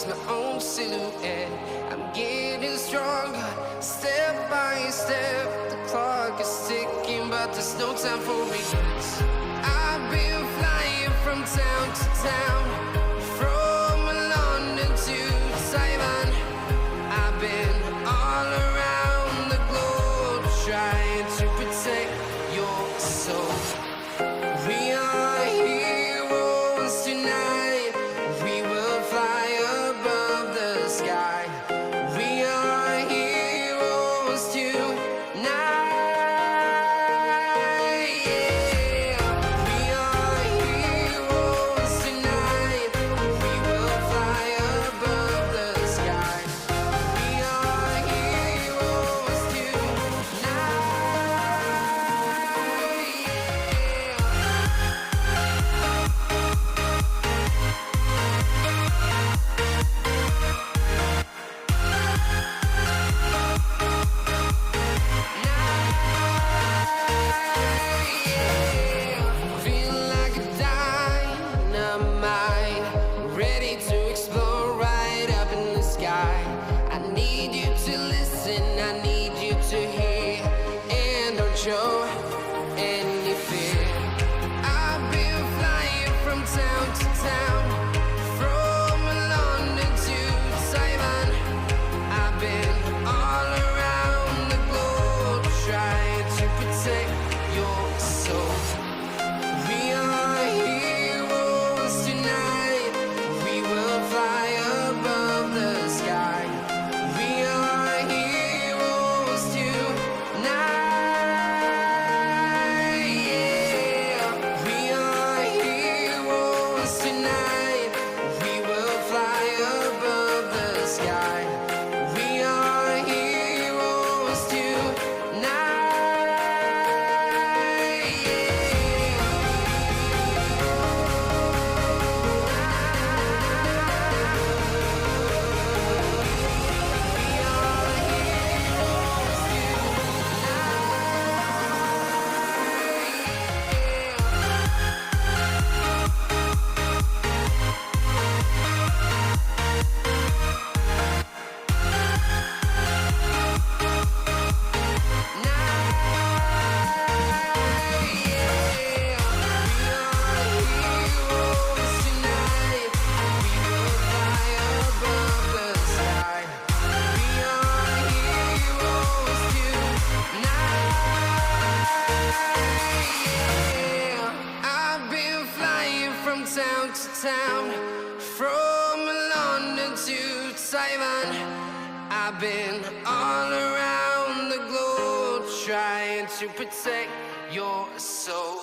notice my own silhouette. I'm getting stronger, step by step. The clock is ticking, but there's no time for regrets. I've been flying from town to town, from London to Taiwan. I've been all around the globe, trying to protect your soul. We are heroes tonight. We will fly above the sky. We are heroes tonight. Yeah. We are heroes tonight. We will fly above the sky. We are heroes tonight. Feel like a dynamite, ready to explode right up in the sky. I need you to listen, I need you to hear, and don't show any fear. I've been flying from town to town, from London to Taiwan. I've been all around the globe, trying to protect your soul. We are heroes tonight. We will fly above the sky. We are heroes tonight. Yeah. We are heroes tonight. We will fly above the sky. We are heroes tonight. Town to town, from London to Taiwan. I've been all around the globe, trying to protect your soul.